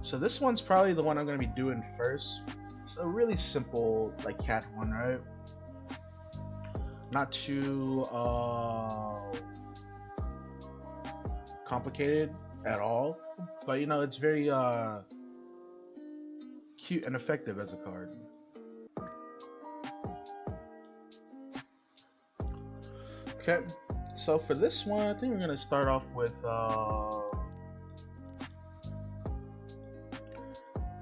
So this one's probably the one I'm gonna be doing first. It's a really simple like cat one, right? Not too complicated at all, but you know it's very cute and effective as a card. Okay, so for this one, I think we're gonna start off with.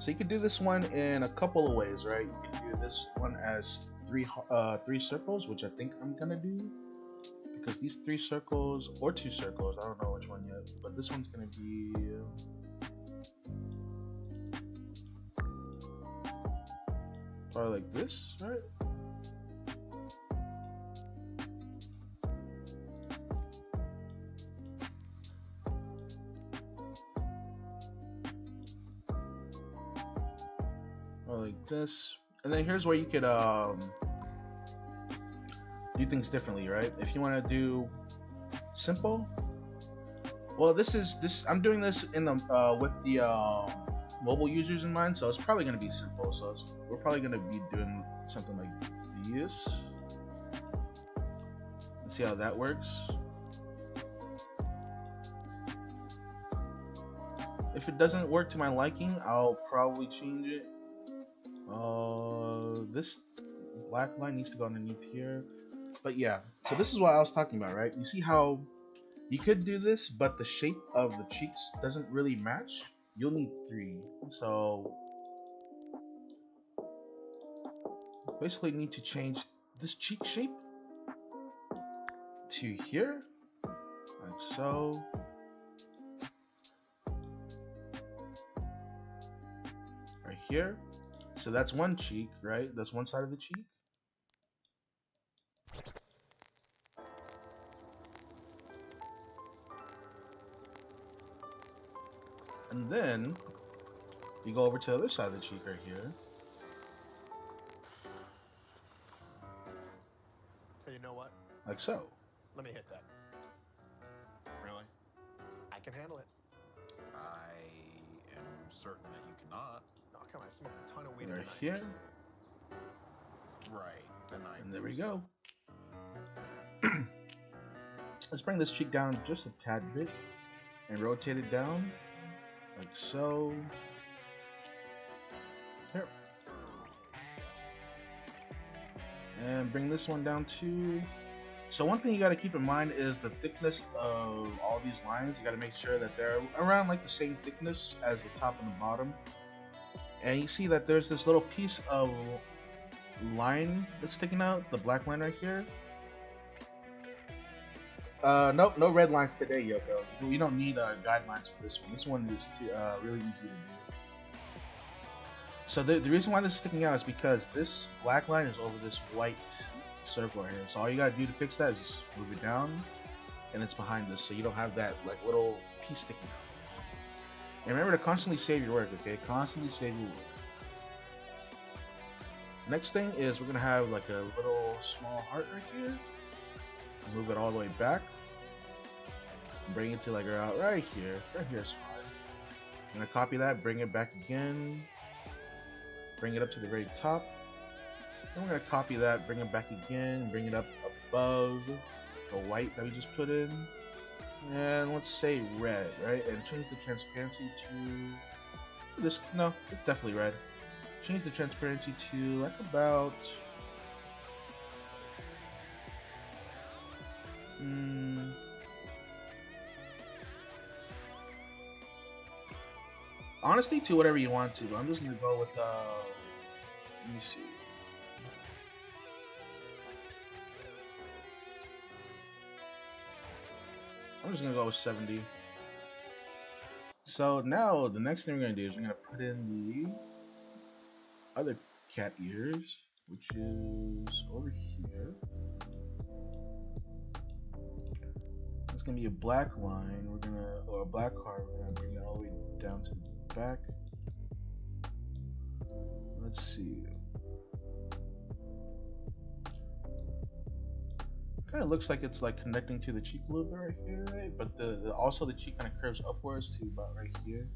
So you could do this one in a couple of ways, right? You could do this one as three circles, which I think I'm gonna do because these three circles or two circles, I don't know which one yet, but this one's gonna be. Probably like this, right? Or like this. And then here's where you could do things differently, right? If you want to do simple, well, I'm doing this in the with the mobile users in mind, so it's probably going to be simple. So we're probably going to be doing something like this. Let's see how that works. If it doesn't work to my liking, I'll probably change it. This black line needs to go underneath here. But yeah, so this is what I was talking about, right? You see how you could do this, but the shape of the cheeks doesn't really match. You'll need three. So basically need to change this cheek shape to here, like so. Right here. So that's one cheek, right? That's one side of the cheek. And then you go over to the other side of the cheek right here. Hey, you know what? Like so. Let me hit that. Really? I can handle it. I am certain that you cannot. Oh, come on, I smoked a ton of weed Right in the here. 90s. Right. The 90s. And there we go. Let's bring this cheek down just a tad bit and rotate it down like so. Here. And bring this one down too. So one thing you got to keep in mind is the thickness of all these lines. You got to make sure that they're around like the same thickness as the top and the bottom. And you see that there's this little piece of line that's sticking out, the black line right here. Nope, no red lines today, Yoko. We don't need guidelines for this one. This one is really easy to do. So the reason why this is sticking out is because this black line is over this white circle right here. So all you gotta do to fix that is just move it down, and it's behind this, so you don't have that like little piece sticking out. And remember to constantly save your work, okay? Constantly save your work. Next thing is we're gonna have like a little small heart right here. Move it all the way back. Bring it to like right here. Right here is fine. I'm gonna copy that, bring it back again. Bring it up to the very top. Then we're gonna copy that, bring it back again, bring it up above the white that we just put in. And let's say red, right? And change the transparency to this. No, it's definitely red. Change the transparency to like about honestly to whatever you want to, but I'm just gonna go with let me see. I'm just gonna go with 70. So now the next thing we're gonna do is we're gonna put in the other cat ears, which is over here. It's gonna be a black line. Or a black card. We're gonna bring it all the way down to the back. Let's see. Kind of looks like it's like connecting to the cheek a little bit right here, right? But also the cheek kind of curves upwards to about right here.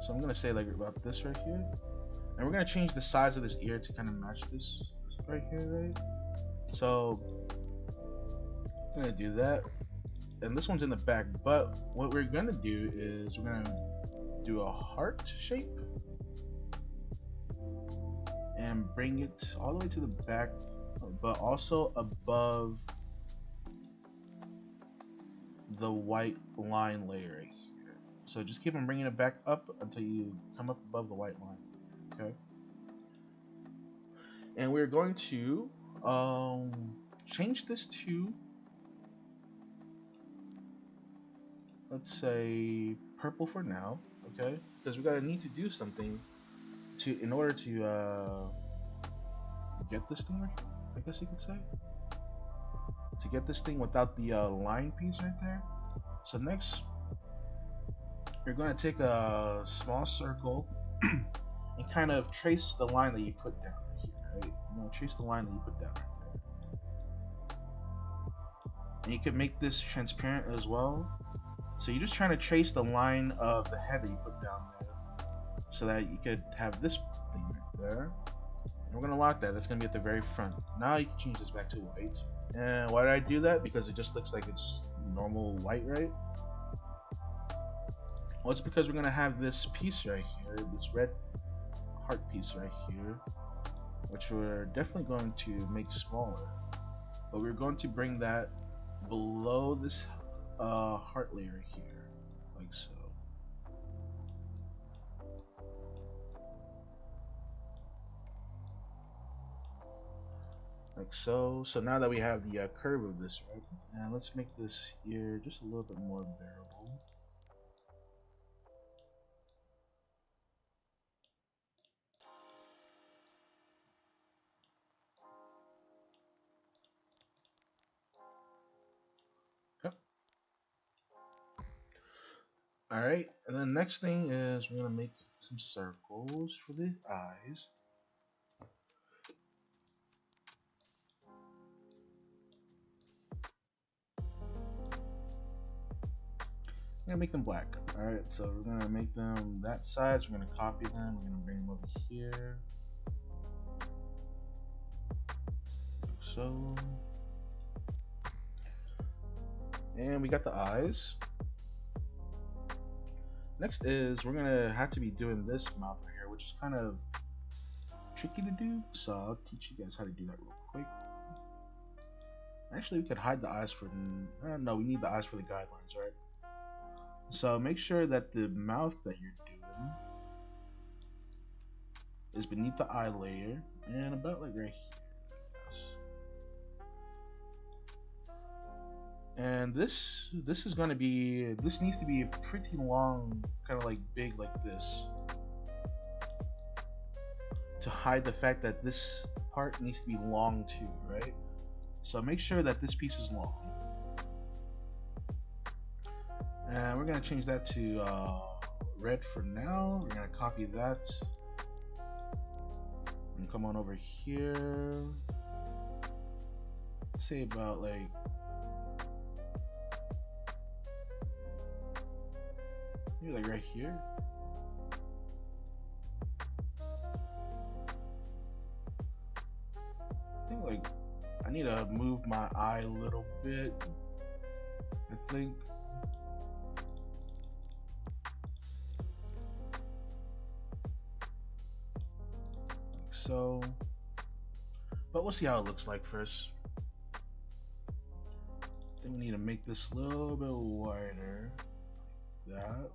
So I'm gonna say like about this right here, and we're gonna change the size of this ear to kind of match this right here, right? So I'm gonna do that, and this one's in the back. But what we're gonna do is we're gonna do a heart shape and bring it all the way to the back, but also above the white line layer right here. So just keep on bringing it back up until you come up above the white line. Okay. And we're going to change this to, let's say, purple for now. Okay, because we're gonna need to do something in order to get this thing, I guess you could say, to get this thing without the line piece right there. So next, you're going to take a small circle and kind of trace the line that you put down right here, right? You know, trace the line that you put down right there. And you can make this transparent as well. So you're just trying to trace the line of the head that you put down there, so that you could have this thing right there. And we're gonna lock that. That's gonna be at the very front. Now you can change this back to white. And why did I do that? Because it just looks like it's normal white, right? Well, it's because we're gonna have this piece right here, this red heart piece right here, which we're definitely going to make smaller. But we're going to bring that below this heart layer here, like so. Like so. So now that we have the curve of this, right? And let's make this ear just a little bit more bearable. Yep. Alright, and then next thing is we're gonna make some circles for the eyes. We're gonna make them black. Alright, so we're gonna make them that size, we're gonna copy them, we're gonna bring them over here. Like so. And we got the eyes. Next is we're gonna have to be doing this mouth right here, which is kind of tricky to do. So I'll teach you guys how to do that real quick. Actually, we could hide the eyes for no, we need the eyes for the guidelines, right? So make sure that the mouth that you're doing is beneath the eye layer and about like right here. And this is going to be, this needs to be pretty long, kind of like big like this, to hide the fact that this part needs to be long too, right? So make sure that this piece is long. And we're going to change that to red for now. We're going to copy that and come on over here. Say about like maybe like right here. I think like I need to move my eye a little bit, I think. Like so. But we'll see how it looks like first. Then we need to make this a little bit wider. Like that.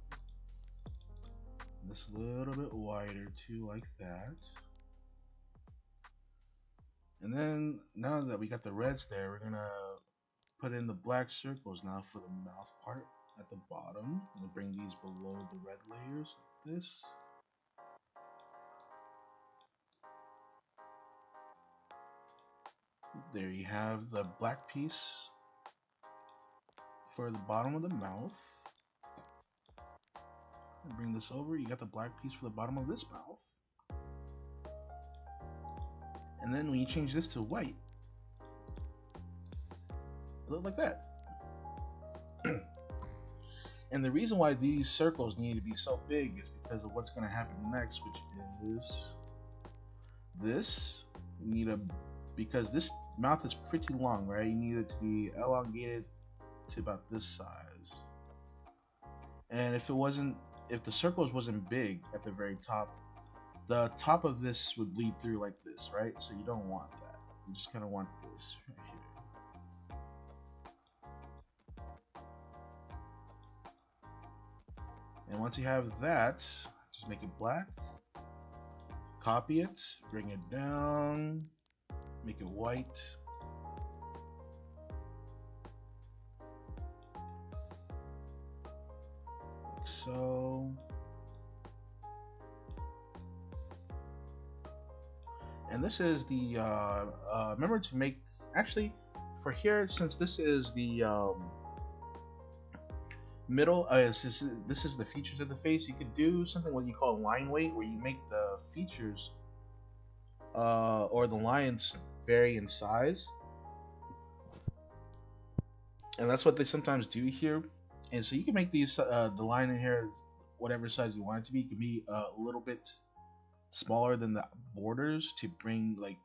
This a little bit wider too, like that. And then now that we got the reds there, we're gonna put in the black circles now for the mouth part at the bottom. I'm gonna bring these below the red layers like this. There you have the black piece for the bottom of the mouth. Bring this over, you got the black piece for the bottom of this mouth. And then when you change this to white, it looks like that. And the reason why these circles need to be so big is because of what's going to happen next, which is this. You need a, because this mouth is pretty long, right? You need it to be elongated to about this size. And if the circles wasn't big at the very top, the top of this would lead through like this, right? So you don't want that. You just kind of want this right here. And once you have that, just make it black, copy it, bring it down, make it white. Like so. And this is the, remember to make, actually, for here, since this is the, middle, this is the features of the face, you could do something what you call line weight, where you make the features or the lines vary in size, and that's what they sometimes do here. And so you can make these the line in here whatever size you want it to be. It can be a little bit smaller than the borders to bring like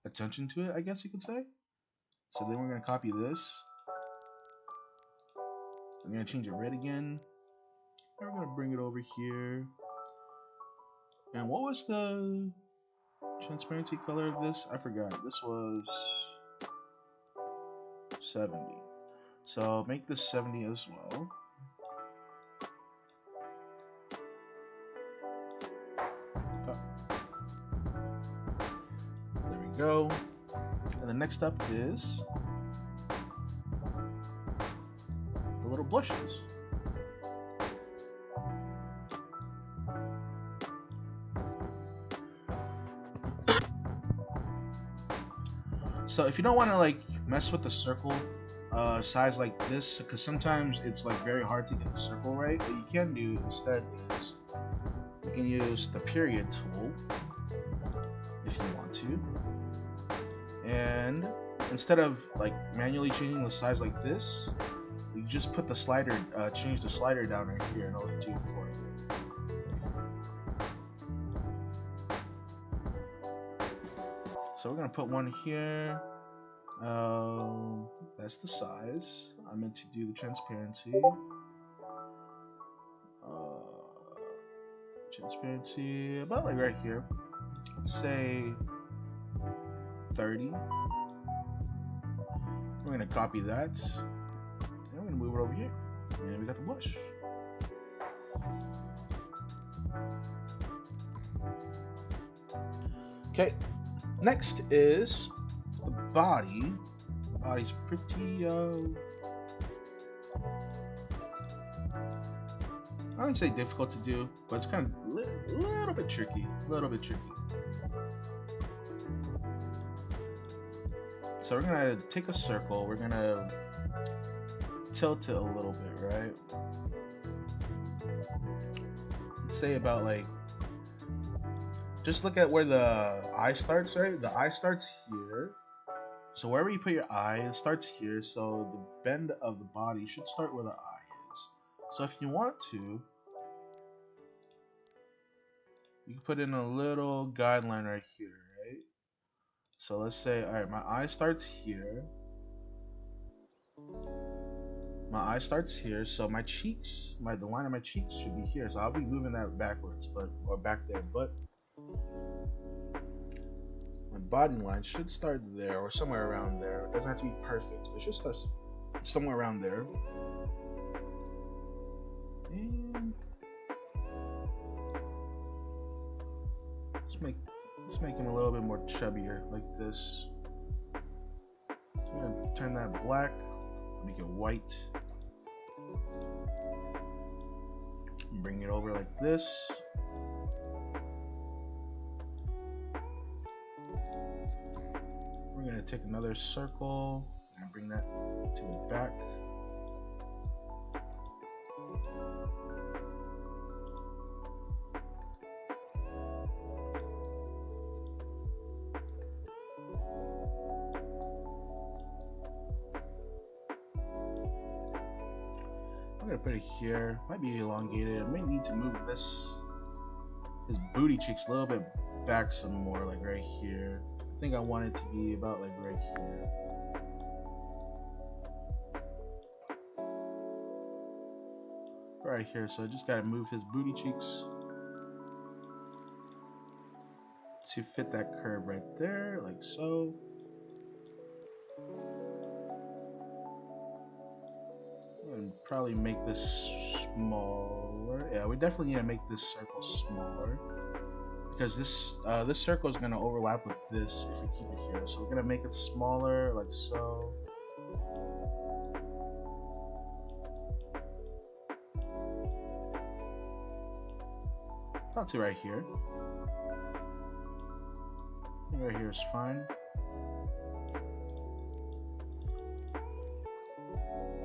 attention to it, I guess you could say. So then we're going to copy this. I'm going to change it red again. And we're going to bring it over here. And what was the transparency color of this? I forgot. This was 70. So make this 70 as well. There we go. And the next up is the little blushes. So if you don't want to like mess with the circle size like this, because sometimes it's like very hard to get the circle right, what you can do instead is you can use the period tool if you want to, and instead of like manually changing the size like this, you just put the slider, change the slider down right here and it'll do it for you. So we're gonna put one here. That's the size. I meant to do the transparency. Transparency about like right here. Let's say 30. We're gonna copy that. And we're gonna move it over here. And we got the blush. Okay. Next is the body. The body's pretty I wouldn't say difficult to do, but it's kind of a little bit tricky. So we're gonna take a circle, we're gonna tilt it a little bit, right? Say about like, just look at where the eye starts, right? The eye starts here. So wherever you put your eye, it starts here. So the bend of the body should start where the eye is. So if you want to, you can put in a little guideline right here, right? So let's say, all right, my eye starts here. My eye starts here, so my cheeks, the line of my cheeks should be here. So I'll be moving that backwards, or back there, but my body line should start there or somewhere around there. It doesn't have to be perfect. It should start somewhere around there. And let's make him a little bit more chubbier, like this. I'm gonna turn that black, make it white. Bring it over like this. We're gonna take another circle and bring that to the back. I'm gonna put it here. Might be elongated. I may need to move his booty cheeks a little bit back some more, like right here. I think I want it to be about like right here. Right here, so I just gotta move his booty cheeks to fit that curve right there, like so. And probably make this smaller. Yeah, we definitely need to make this circle smaller because this circle is gonna overlap with this if we keep it here. So we're gonna make it smaller, like so. About to right here. Right here is fine.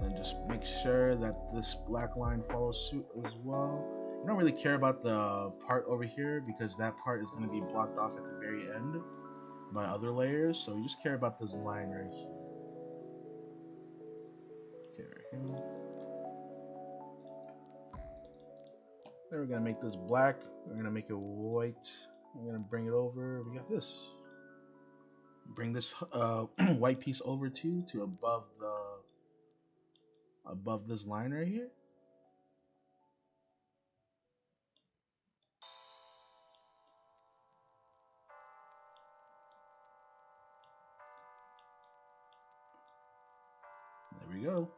And just make sure that this black line follows suit as well. I don't really care about the part over here because that part is going to be blocked off at the very end by other layers. So we just care about this line right here. Okay, right here. Then we're going to make this black. We're going to make it white. We're going to bring it over. We got this. Bring this white piece over to above this line right here. There we go.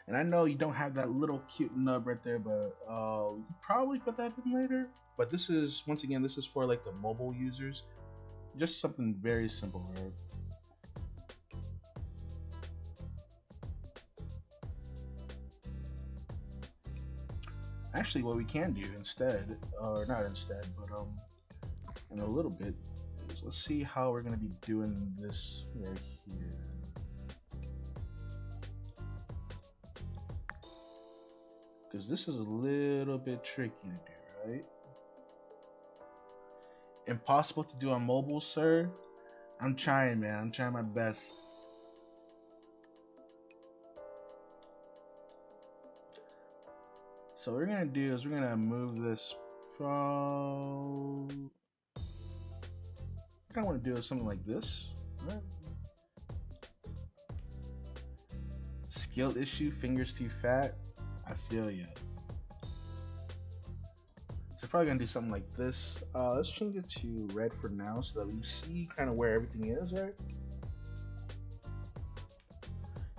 And I know you don't have that little cute nub right there, but you could probably put that in later. But this is, once again, this is for like the mobile users. Just something very simple, right? Actually, what we can do instead, or not instead, but in a little bit, is let's see how we're gonna be doing this right here. Because this is a little bit tricky to do, right? Impossible to do on mobile, sir? I'm trying, man. I'm trying my best. So what we're gonna do is we're gonna move this from... I kinda wanna do something like this, right? Skill issue, fingers too fat. I feel you. So we're probably gonna do something like this. Let's change it to red for now so that we see kind of where everything is, right?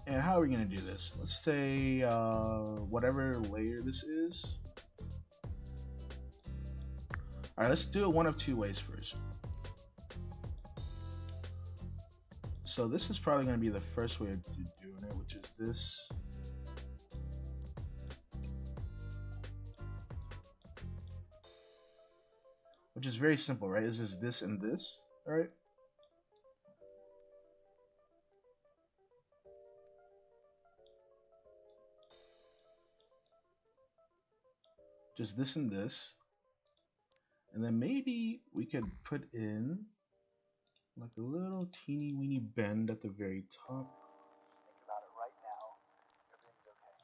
And how are we gonna do this? Let's say whatever layer this is. All right, let's do it one of two ways first. So this is probably gonna be the first way of doing it, which is this. Which is very simple, right? It's just this and this, all right? Just this and this. And then maybe we could put in like a little teeny weeny bend at the very top. Think about it right now. Everything's okay.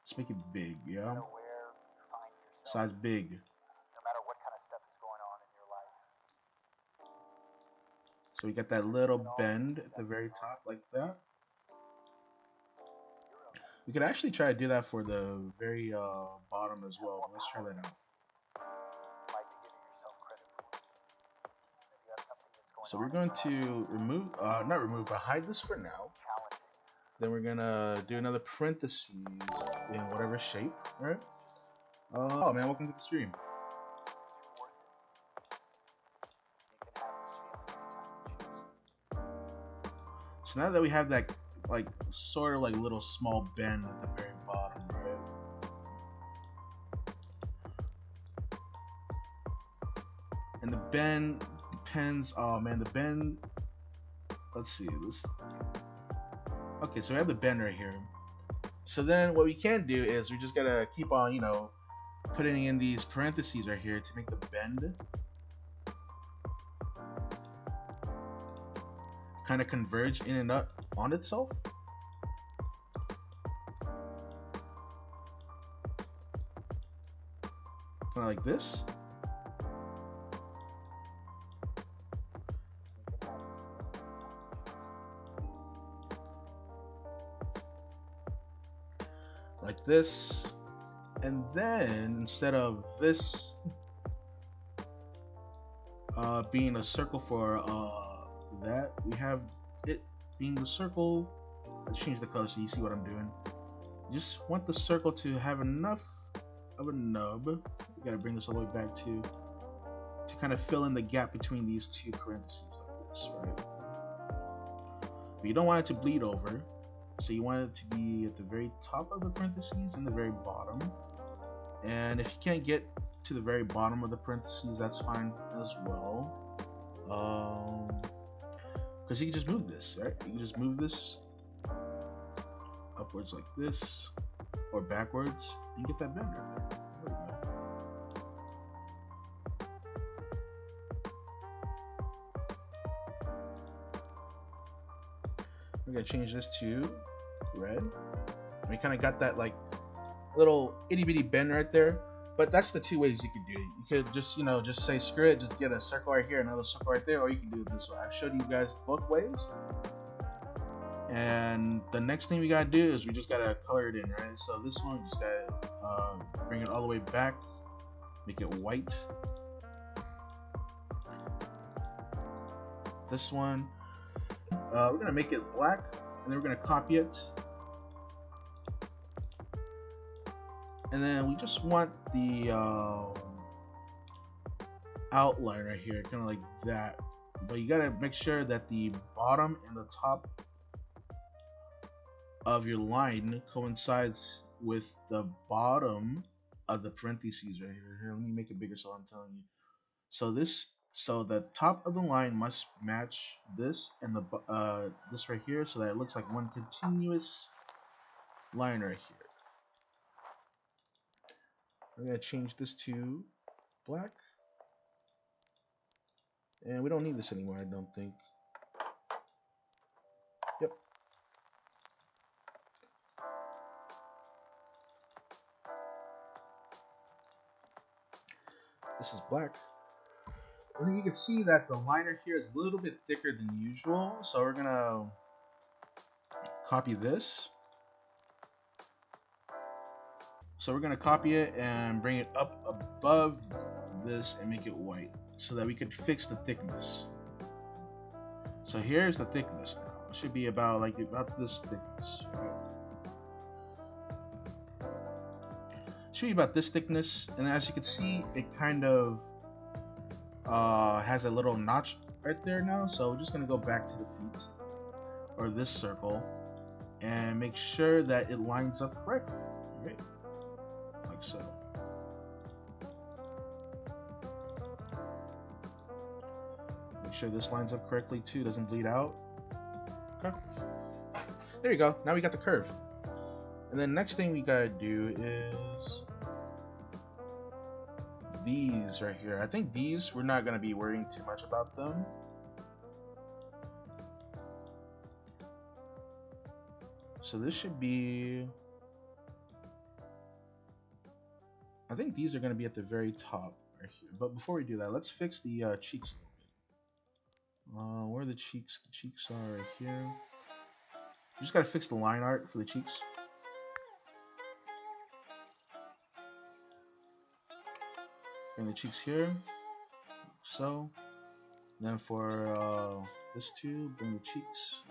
Let's make it big, No yeah? matter where you find yourself, Size big. no matter what kind of stuff is going on in your life. So we got that little bend at the very top like that. We could actually try to do that for the very bottom as well. Let's try that out. You might be giving yourself credit for. If you have something that's going So on we're going to remove, not remove, but hide this for now. challenging. Then we're gonna do another parentheses in whatever shape, right? Oh man, welcome to the stream. It's worth it. You can have this feeling anytime you choose. So now that we have that, like, sort of like little small bend at the very bottom, right? And the bend depends, oh man, the bend, let's see, this, okay, so we have the bend right here. So then what we can do is we just gotta keep on, you know, putting in these parentheses right here to make the bend kind of converge in and up on itself. kind of like this. You can have this anytime you choose. Like this. And then instead of this being a circle for that, we have it being the circle. Let's change the color so you see what I'm doing. Just want the circle to have enough of a nub. We gotta bring this all the way back to kind of fill in the gap between these two parentheses like this, right? But you don't want it to bleed over, so you want it to be at the very top of the parentheses and the very bottom. And if you can't get to the very bottom of the parentheses, that's fine as well. Because you can just move this, right? You can just move this upwards like this, or backwards, and get that bend right there. There we go. We're gonna change this to red. We kind of got that like little itty bitty bend right there, but that's the two ways you could do it. You could just, you know, just say screw it, just get a circle right here, another circle right there, or you can do it this way. I've showed you guys both ways. And the next thing we gotta do is we just gotta color it in, right? So this one, we just gotta bring it all the way back, make it white. This one, we're gonna make it black, and then we're gonna copy it. And then we just want the outline right here, kind of like that. But you gotta make sure that the bottom and the top of your line coincides with the bottom of the parentheses right here. Here, let me make it bigger so I'm telling you. So the top of the line must match this and the this right here, so that it looks like one continuous line right here. I'm gonna change this to black, and we don't need this anymore, I don't think. Yep. This is black. And then you can see that the liner here is a little bit thicker than usual, so we're gonna copy this. So we're gonna copy it and bring it up above this and make it white so that we could fix the thickness. So here's the thickness now. It should be about this thickness, right? Should be about this thickness, and as you can see, it kind of has a little notch right there now. So we're just gonna go back to the feet or this circle and make sure that it lines up correctly, right? Like so. Make sure this lines up correctly too, doesn't bleed out. Okay. There you go. Now we got the curve. And then next thing we gotta do is these right here. I think these, we're not gonna be worrying too much about them. So this should be, I think these are gonna be at the very top right here. But before we do that, let's fix the cheeks a little bit. Where are the cheeks? The cheeks are right here. You just gotta fix the line art for the cheeks. Bring the cheeks here, like so. And then for this too, bring the cheeks.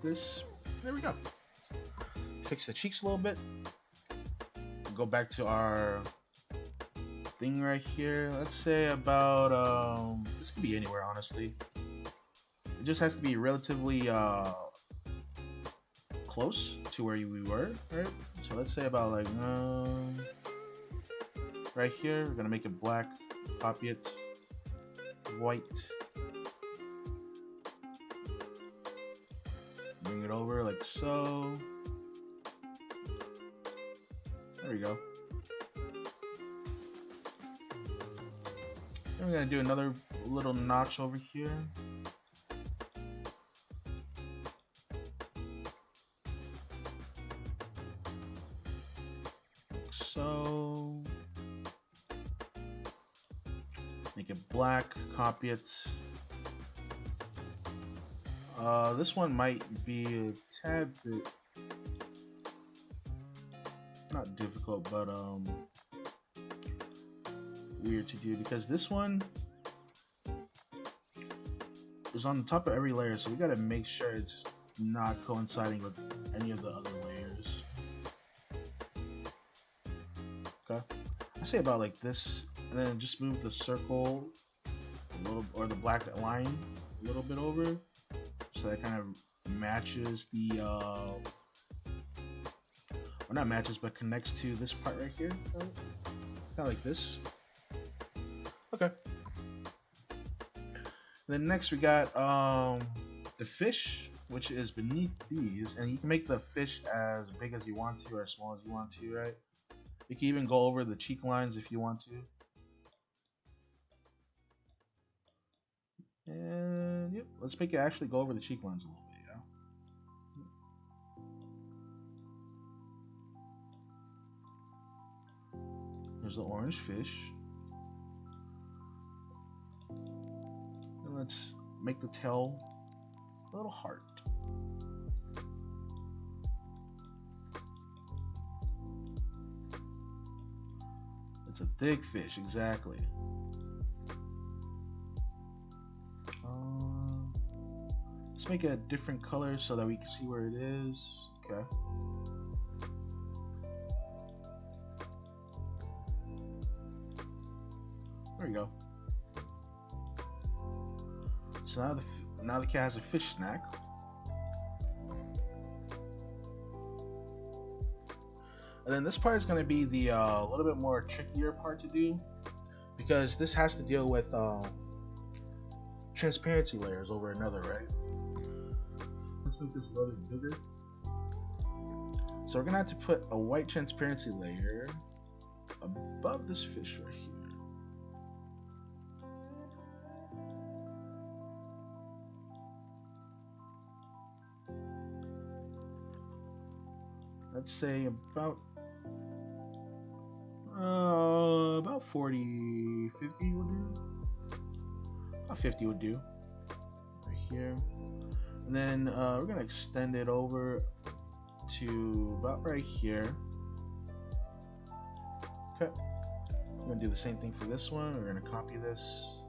This. There we go. Fix the cheeks a little bit. Go back to our thing right here. Let's say about this could be anywhere, honestly. It just has to be relatively close to where we were, right? So let's say about like right here. We're gonna make it black, copy it, white, bring it over like so. There we go. Then we're gonna do another little notch over here. Like so. Make it black, copy it. This one might be a tad bit, not difficult, but weird to do, because this one is on the top of every layer, so we gotta make sure it's not coinciding with any of the other layers. Okay, I say about like this, and then just move the circle a little, or the black line a little bit over, so that kind of matches the or not matches, but connects to this part right here, kind of like this. Okay. Then next we got the fish, which is beneath these, and you can make the fish as big as you want to or as small as you want to, right? You can even go over the cheek lines if you want to. And yep, let's make it actually go over the cheek lines a little bit, yeah? There's the orange fish. And let's make the tail a little heart. It's a thick fish, exactly. Let's make it a different color so that we can see where it is. Okay. There we go. So now the cat has a fish snack. And then this part is going to be the little bit more trickier part to do, because this has to deal with transparency layers over another, right? Let's make this a little bit bigger. So we're gonna have to put a white transparency layer above this fish right here. Let's say about 40, 50 will do. About 50 would do. Right here. And then we're gonna extend it over to about right here. Okay. We're gonna do the same thing for this one. We're gonna copy this,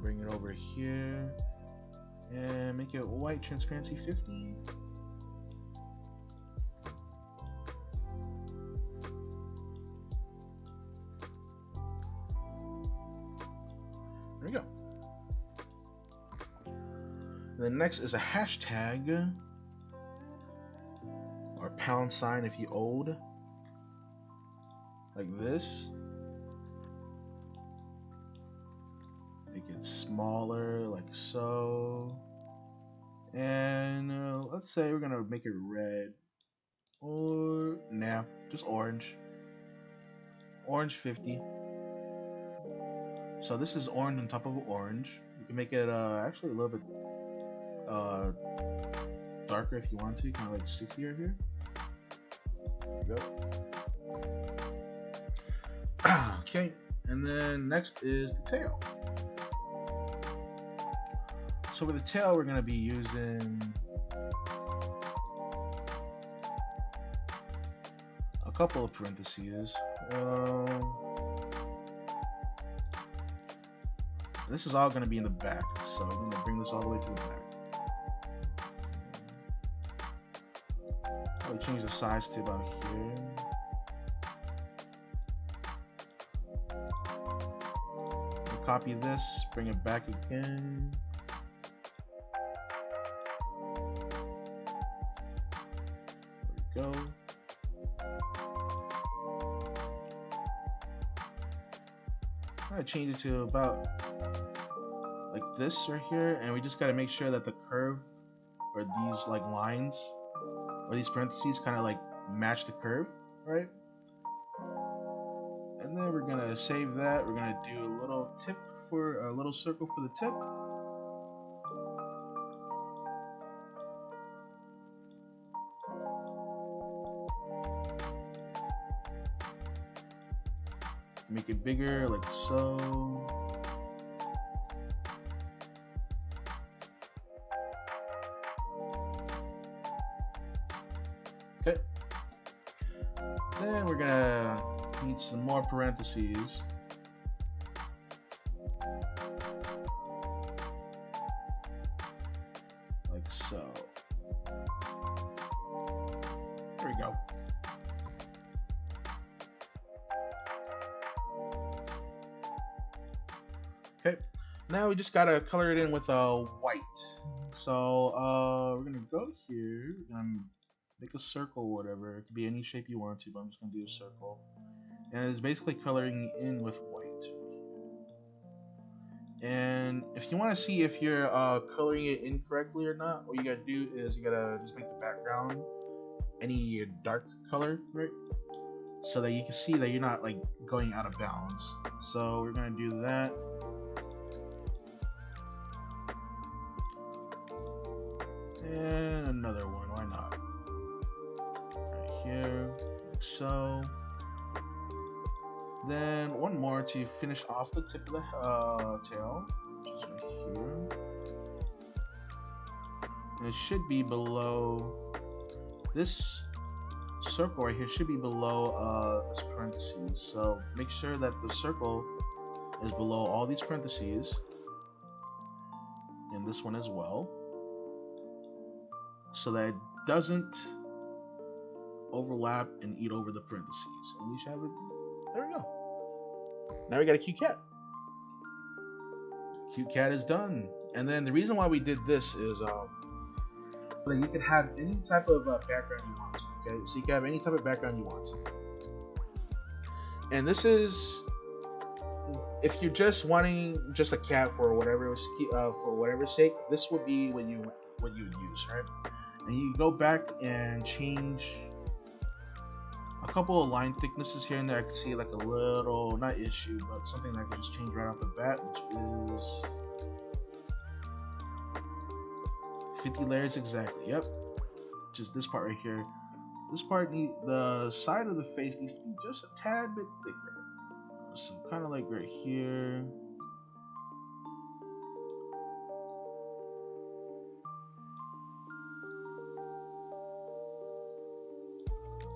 bring it over here, and make it white transparency 50. There we go. And then next is a hashtag or pound sign if you old, like this. Make it smaller, like so. And let's say we're gonna make it red, or nah, just orange. Orange 50. So this is orange on top of orange. You can make it actually a little bit darker if you want to, kind of like 60 right here. There we go. Okay, and then next is the tail. So with the tail, we're gonna be using a couple of parentheses. This is all going to be in the back, so I'm going to bring this all the way to the back. I'll change the size to about here. I'll copy this, bring it back again. There we go. I'm going to change it to about like this right here, and we just got to make sure that the curve or these like lines or these parentheses kind of like match the curve, right? And then we're gonna save that. We're gonna do a little tip for a little circle for the tip. Make it bigger, like so. Okay. Then we're gonna need some more parentheses. Like so. There we go. Okay, now we just gotta color it in with white. So we're gonna go here, we're gonna make a circle or whatever. It could be any shape you want to, but I'm just gonna do a circle. And it's basically coloring in with white. And if you want to see if you're coloring it incorrectly or not, what you gotta do is you gotta just make the background any dark color, right? So that you can see that you're not like going out of bounds. So we're gonna do that. And another one, why not? Right here, like so. Then one more to finish off the tip of the tail, which is right here. And it should be below this circle right here, should be below this parentheses. So make sure that the circle is below all these parentheses, and this one as well, so that it doesn't overlap and eat over the parentheses. And we should have it. There we go. Now we got a cute cat. Cute cat is done. And then the reason why we did this is so that you can have any type of background you want. Okay, so you can have any type of background you want. And this is if you're just wanting just a cat for whatever sake. This would be what you would use, right? And you go back and change a couple of line thicknesses here and there. I can see like a little, not issue, but something that I can just change right off the bat, which is 50 layers exactly. Yep, just this part right here. This part the side of the face needs to be just a tad bit thicker. So kind of like right here.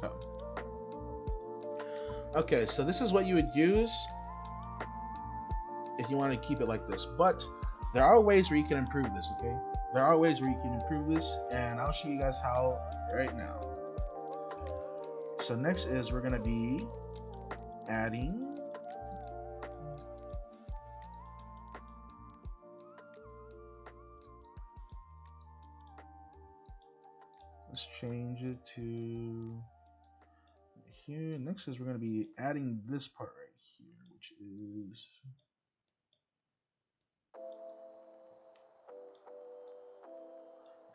Oh. Okay, so this is what you would use if you want to keep it like this, but there are ways where you can improve this, okay? There are ways where you can improve this, and I'll show you guys how right now. So next is we're gonna be adding let's change it to here. Next is we're going to be adding this part right here, which is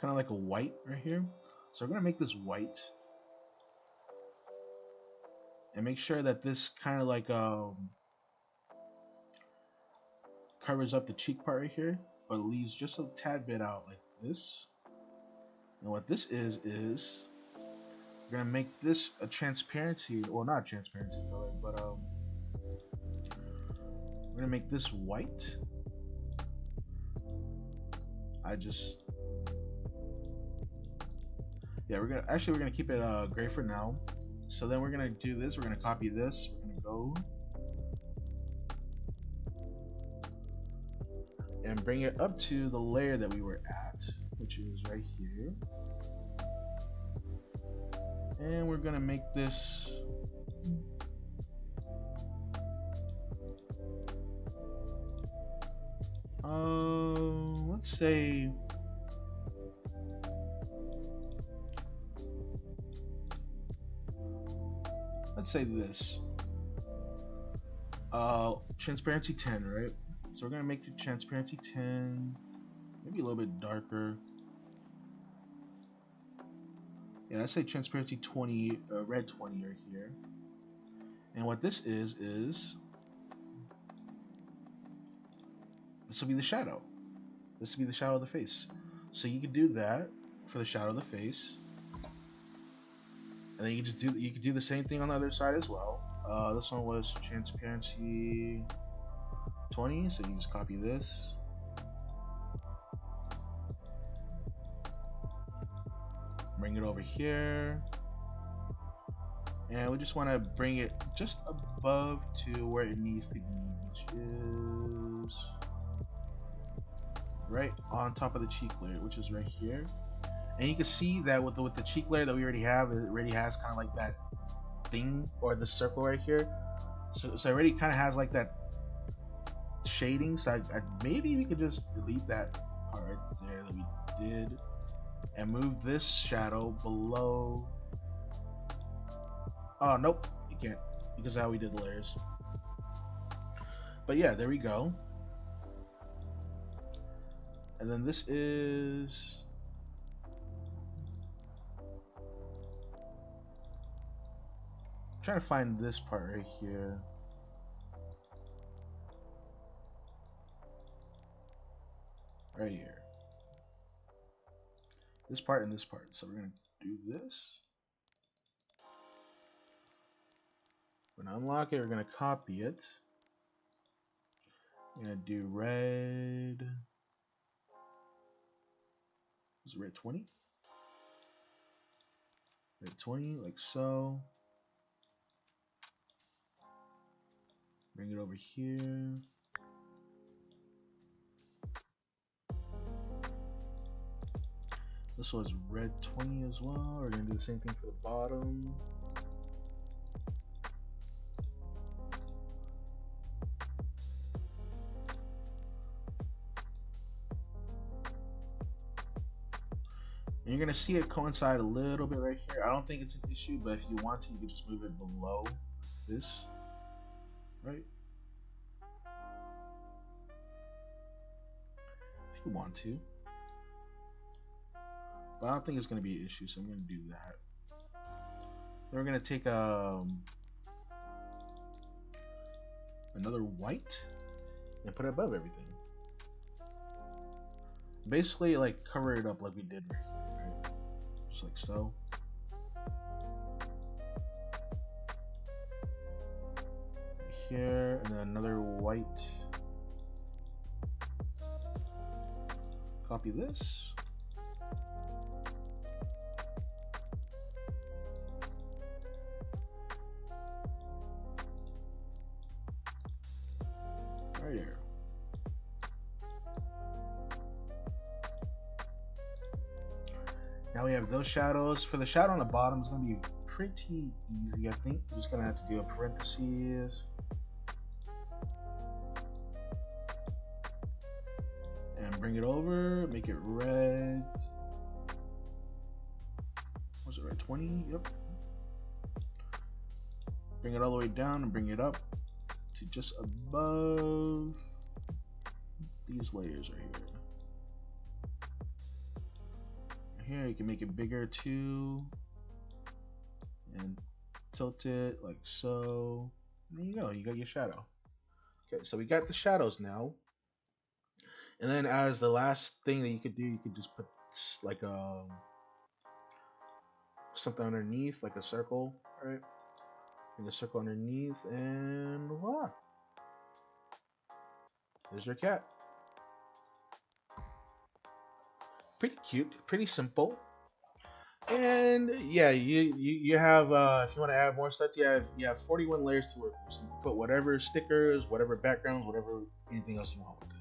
kind of like a white right here. So we're going to make this white and make sure that this kind of like covers up the cheek part right here, but leaves just a tad bit out like this. And what this is we're gonna make this a transparency, well, not transparency color, but we're gonna make this white. We're gonna keep it gray for now. So then we're gonna do this. We're gonna copy this. We're gonna go and bring it up to the layer that we were at, which is right here. And we're gonna make this let's say this transparency 10, right? So we're gonna make the transparency 10, maybe a little bit darker. Yeah, let's say transparency 20, red 20 right here. And what this is this will be the shadow. This will be the shadow of the face. So you can do that for the shadow of the face. And then you can do the same thing on the other side as well. This one was transparency 20, so you just copy this. Bring it over here. And we just want to bring it just above to where it needs to be, which is right on top of the cheek layer, which is right here. And you can see that with the cheek layer that we already have, it already has kind of like that thing, or the circle right here. So it already kind of has like that shading. So maybe we could just delete that part right there that we did and move this shadow below. Oh, nope, you can't, because of how we did the layers. But yeah, there we go. And then this is... I'm trying to find this part right here. Right here. This part and this part. So we're going to do this. We're going to unlock it. We're going to copy it. We're going to do red. Is it red 20? Red 20, like so. Bring it over here. This was red 20 as well. We're going to do the same thing for the bottom. And you're going to see it coincide a little bit right here. I don't think it's an issue, but if you want to, you can just move it below this. Right? If you want to. But I don't think it's going to be an issue, so I'm going to do that. Then we're going to take another white and put it above everything. Basically, like, cover it up like we did right here, right? Just like so. Here, and then another white. Copy this. Right here. Now we have those shadows. For the shadow on the bottom, it's going to be pretty easy, I think. I'm just going to have to do a parentheses. And bring it over, make it red. Was it red 20? Yep. Bring it all the way down and bring it up to just above these layers right here. Here you can make it bigger too, and tilt it like so. There you go, you got your shadow. Okay, so we got the shadows now. And then as the last thing that you could do, you could just put like something underneath, like a circle, right? Make a circle underneath, and voila, there's your cat. Pretty cute, pretty simple. And yeah, you have if you want to add more stuff, you have 41 layers to work with. So you can put whatever stickers, whatever backgrounds, whatever anything else you want with it.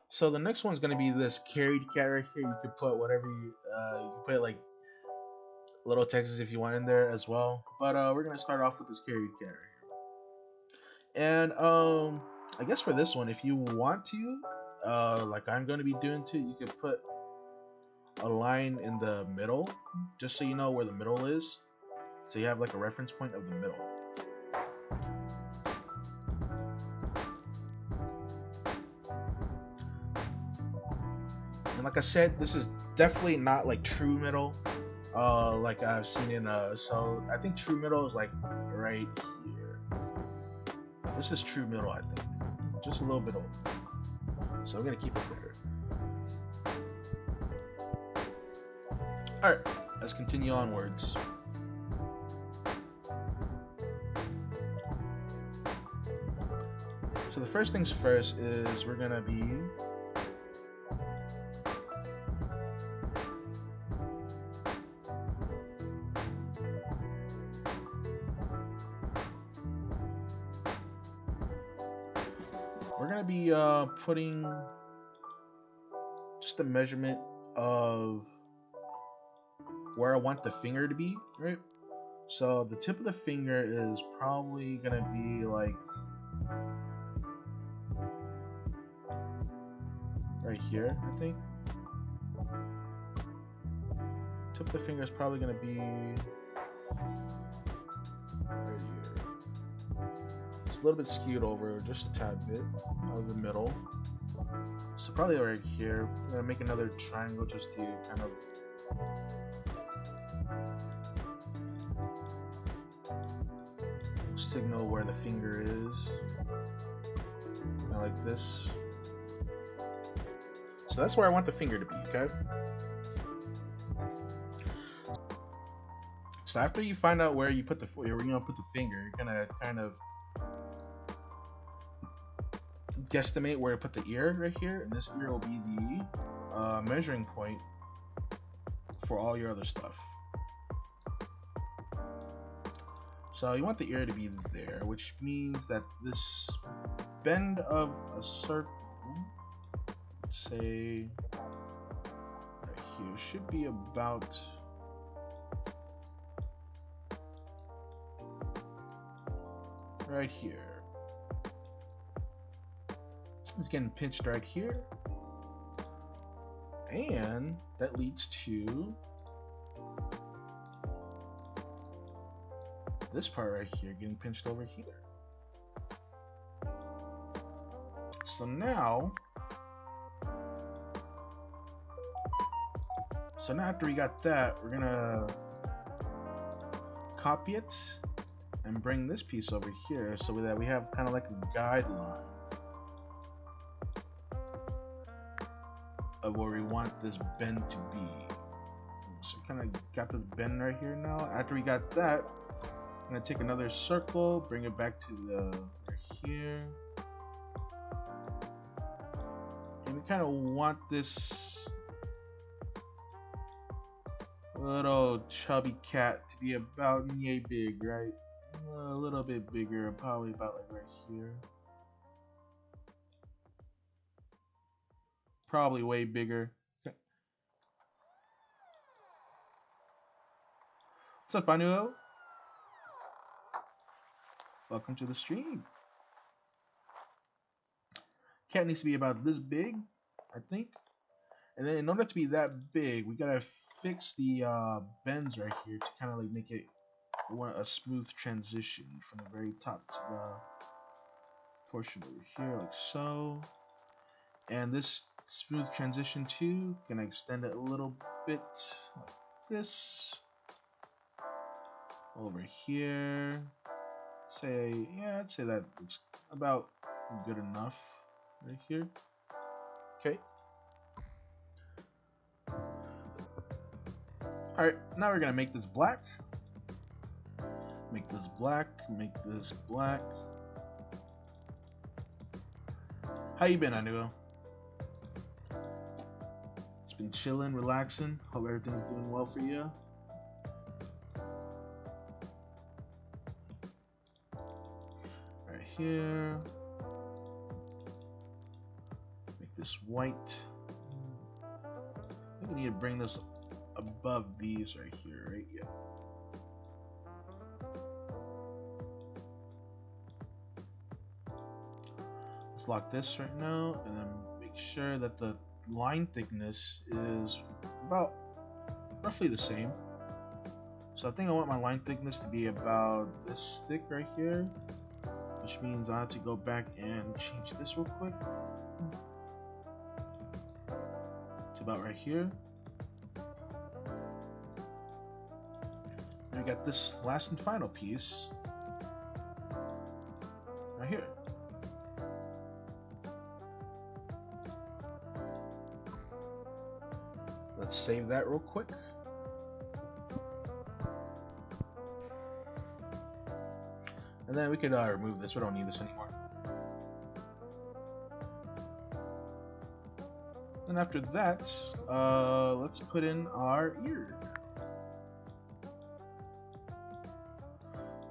So the next one's gonna be this carried cat right here. You could put whatever you can put like little texts if you want in there as well. But we're gonna start off with this carried cat right here. And I guess for this one, if you want to, like I'm going to be doing too, you could put a line in the middle, just so you know where the middle is, so you have like a reference point of the middle. And like I said, this is definitely not like true middle, like I've seen in so I think true middle is like right here. This is true middle, I think, just a little bit over. So we're gonna keep it there. Alright, let's continue onwards. So the first things first is we're gonna be putting just a measurement of where I want the finger to be, right? So the tip of the finger is probably gonna be like right here, I think. Tip of the finger is probably gonna be right here. It's a little bit skewed over, just a tad bit of the middle. So probably right here. I'm gonna make another triangle just to kind of signal where the finger is. Kind of like this. So that's where I want the finger to be, okay? So after you find out where you put the finger, you're gonna kind of guesstimate where to put the ear right here, and this ear will be the measuring point for all your other stuff. So you want the ear to be there, which means that this bend of a circle, say right here, should be about right here. It's getting pinched right here, and that leads to this part right here getting pinched over here. So now after we got that, we're gonna copy it and bring this piece over here so that we have kind of like a guideline of where we want this bend to be. So kind of got this bend right here now. After we got that, I'm gonna take another circle, bring it back to the right here, and we kind of want this little chubby cat to be about yay big, right? A little bit bigger, probably about like right here. Probably way bigger. What's up, Anuo? Welcome to the stream. Cat needs to be about this big, I think. And then in order to be that big, we gotta fix the bends right here to kind of like make it a smooth transition from the very top to the portion over here, like so. And this smooth transition too, gonna extend it a little bit like this over here. I'd say that looks about good enough right here. Okay. Alright, now we're gonna make this black. Make this black, make this black. How you been, Anuo? It's been chilling, relaxing. Hope everything's doing well for you. Right here. Make this white. I think we need to bring this above these right here, right? Yeah. Let's lock this right now, and then make sure that the line thickness is about roughly the same. So I think I want my line thickness to be about this thick right here, which means I have to go back and change this real quick to about right here. And we got this last and final piece right here. Let's save that real quick. And then we could remove this. We don't need this anymore. then after that, let's put in our ear.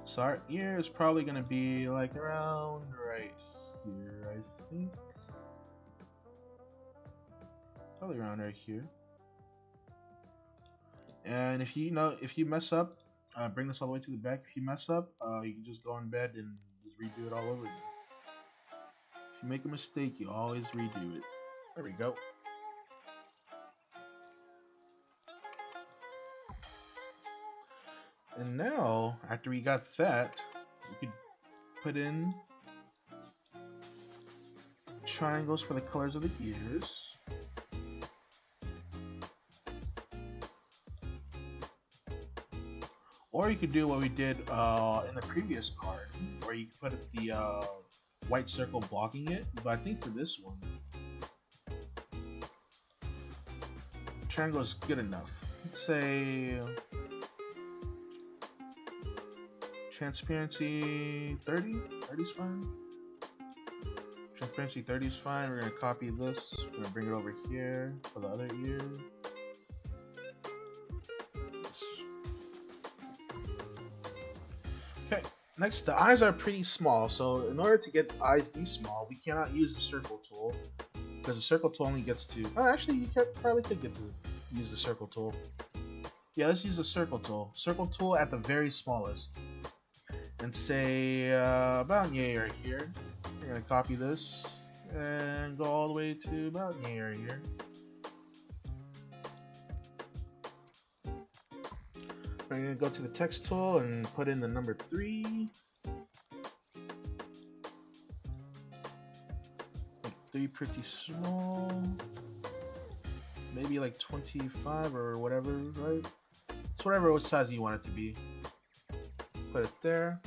So our ear is probably gonna be like around right here, I think. Probably around right here. And if you mess up, bring this all the way to the back. If you mess up, you can just go in bed and just redo it all over again. If you make a mistake, you always redo it. There we go. And now, after we got that, we could put in triangles for the colors of the ears. Or you could do what we did in the previous card, where you put the white circle blocking it. But I think for this one, triangle is good enough. Let's say transparency 30. 30 is fine. Transparency 30 is fine. We're gonna copy this. We're gonna bring it over here for the other ear. Okay, next, the eyes are pretty small, so in order to get the eyes these small, we cannot use the circle tool, because the circle tool only gets to, oh, actually, you probably could get to use the circle tool. Yeah, let's use the circle tool. Circle tool at the very smallest. And say, about yay right here. We're gonna copy this, and go all the way to about yay right here. We're gonna go to the text tool and put in the number 3. Like 3 pretty small. Maybe like 25 or whatever, right? It's whatever size you want it to be. Put it there.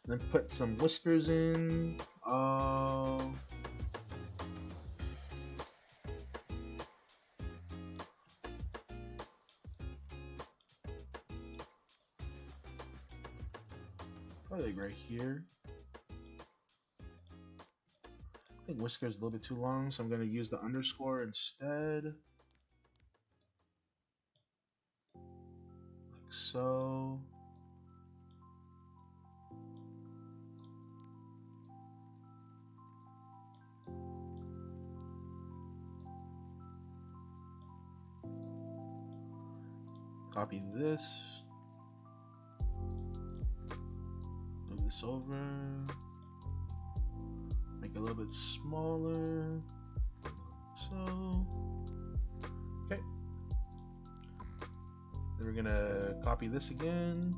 Then put some whiskers in. Probably like right here. I think whiskers is a little bit too long, so I'm going to use the underscore instead. Like so. Copy this. Move this over. Make it a little bit smaller. So. Okay. Then we're gonna copy this again.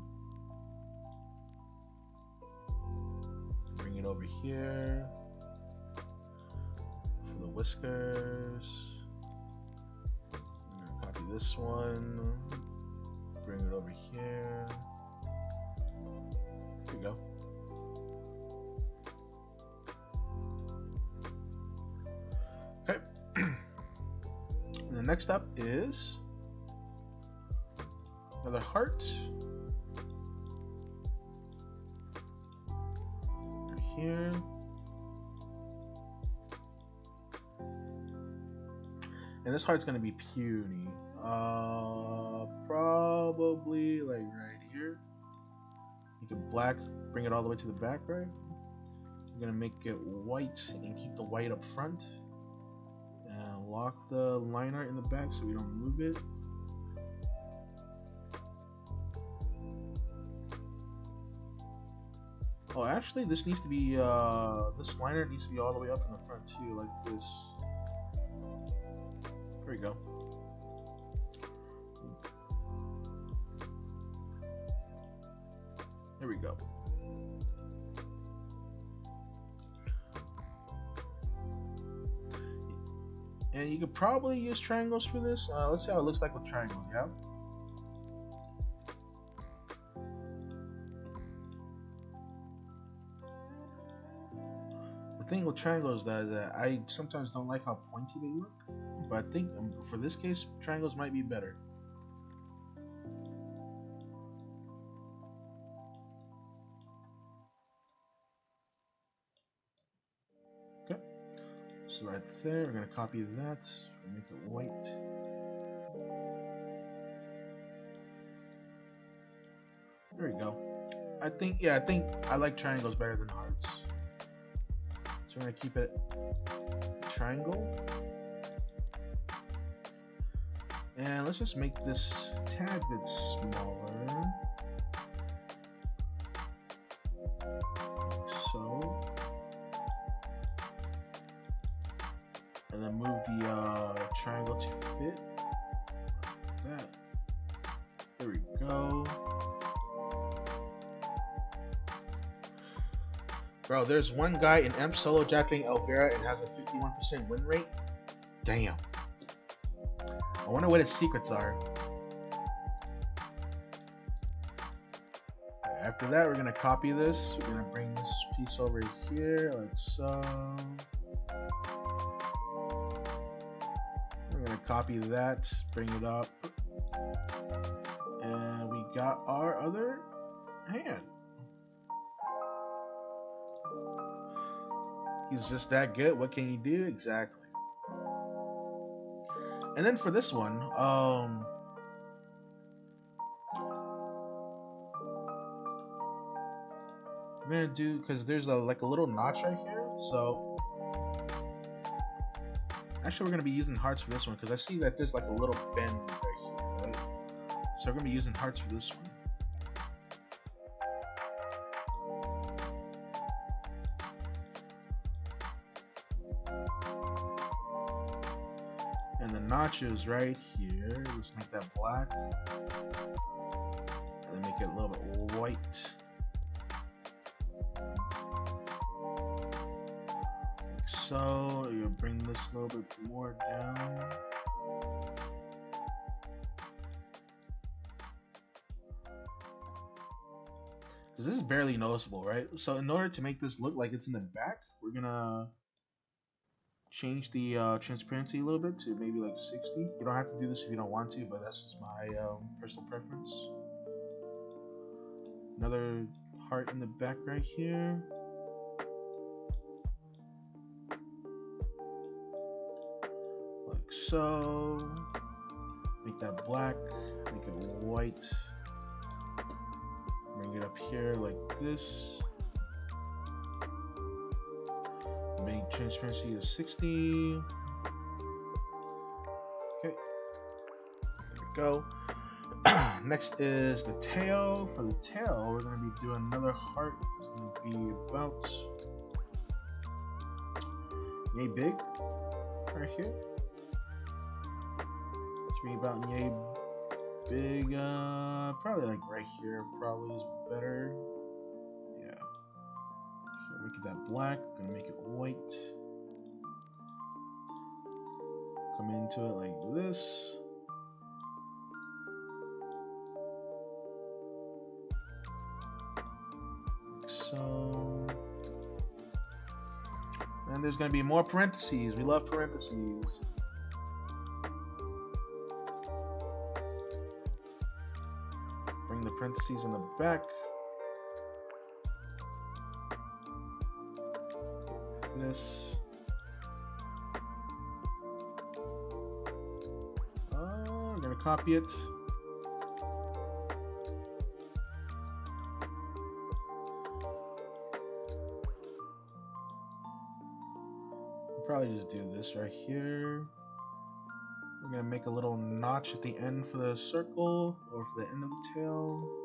Bring it over here. For the whiskers. I'm gonna copy this one. Bring it over here. There we go. Okay. And the next up is another heart. Right here. And this heart's gonna be puny. Probably like right here. You can black, bring it all the way to the back, right? We're gonna make it white and keep the white up front. And lock the line art in the back so we don't move it. Oh, actually, this needs to be, this line art needs to be all the way up in the front too, like this. There we go. There we go. And you could probably use triangles for this. Let's see how it looks like with triangles, yeah? The thing with triangles is that I sometimes don't like how pointy they look. But I think for this case, triangles might be better. So right there, we're gonna copy that, make it white. There we go. I think I like triangles better than hearts. So we're gonna keep it triangle. And let's just make this a tad bit smaller. Like so. And then move the triangle to fit. Like that. There we go. Bro, there's one guy in M solo jacking Elvira and has a 51% win rate. Damn. I wonder what his secrets are. Okay, after that, we're gonna copy this. We're gonna bring this piece over here, like so. We're gonna copy that, bring it up, and we got our other hand. He's just that good. What can you do? Exactly. And then for this one, I'm gonna do, because there's like a little notch right here. So actually, we're gonna be using hearts for this one because I see that there's like a little bend right here, right? So we're gonna be using hearts for this one. And the notches right here, let's make that black. And then make it a little bit white. Like so, you bring this a little bit more down. Because this is barely noticeable, right? So in order to make this look like it's in the back, we're gonna change the transparency a little bit to maybe like 60. You don't have to do this if you don't want to, but that's just my personal preference. Another heart in the back right here. Like so. Make that black, make it white. Bring it up here like this. Make transparency to 60. Okay, there we go. Next is the tail. For the tail, we're going to be doing another heart. It's going to be about yay big right here. It's be about yay big. Probably like right here. Probably is better. Make it that black, gonna make it white. Come into it like this. Like so. And there's gonna be more parentheses. We love parentheses. Bring the parentheses in the back. This. I'm gonna copy it. I'll probably just do this right here. We're gonna make a little notch at the end for the circle or for the end of the tail.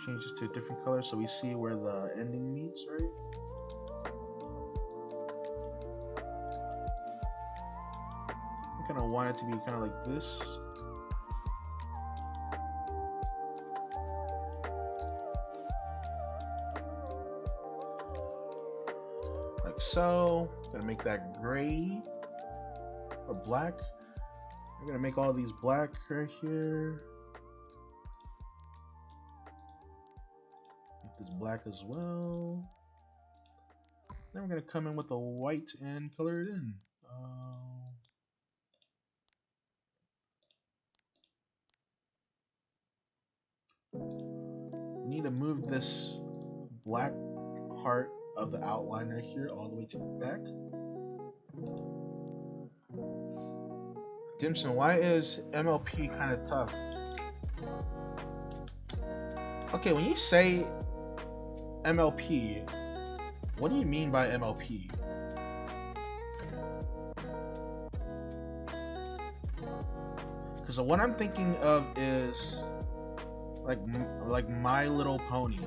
Change this to a different color so we see where the ending meets, right? I kind of want it to be kind of like this. Like so. Gonna make that gray or black. I'm gonna make all these black right here. This black as well. Then we're gonna come in with the white and color it in. We need to move this black heart of the outline right here all the way to the back. Dimson, why is MLP kind of tough? Okay, when you say MLP, what do you mean by MLP? Because what I'm thinking of is like My Little Pony.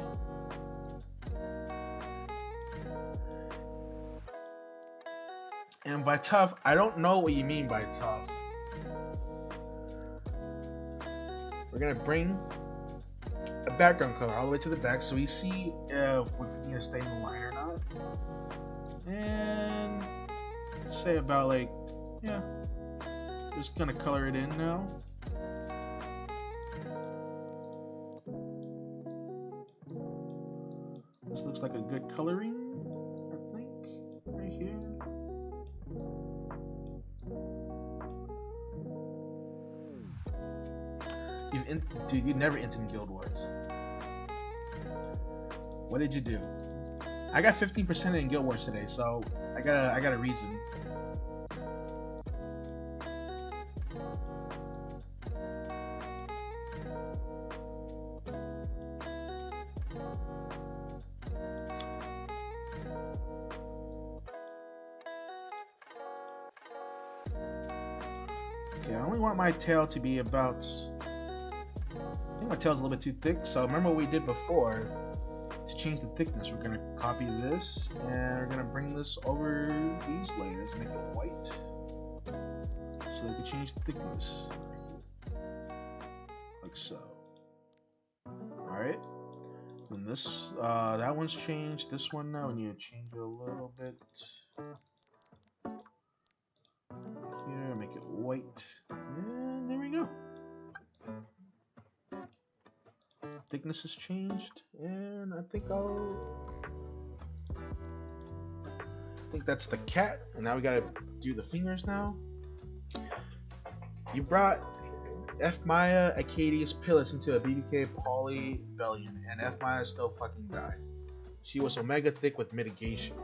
And by tough, I don't know what you mean by tough. We're gonna bring a background color all the way to the back so we see if we need to stay in the line or not. And say about like, yeah, just gonna color it in now. This looks like a good coloring, I think, right here. Dude, you never entered Guild Wars. What did you do? I got 15% in Guild Wars today, so I got a reason. Okay, I only want my tail to be about... I think my tail's a little bit too thick, so remember what we did before. To change the thickness, we're gonna copy this and we're gonna bring this over these layers, make it white, so we can change the thickness, like so. All right, then this, that one's changed. This one now we need to change it a little bit. Here, make it white, and there we go. Thickness has changed, and I think that's the cat. And now we gotta do the fingers now. You brought F Maya, Acadius, Pillis into a BBK Poly Bellion, and F Maya still fucking died. She was Omega thick with mitigation.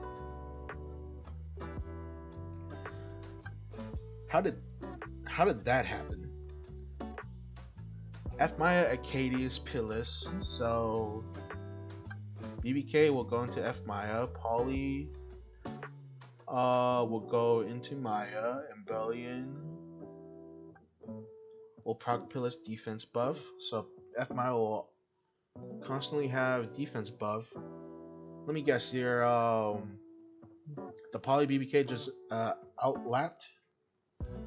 How did that happen? F Maya, Acadius, Pillis, so BBK will go into F Maya, Poly will go into Maya, and Bellion will proc Pillis defense buff, so F Maya will constantly have defense buff. Let me guess, your the Poly BBK just outlapped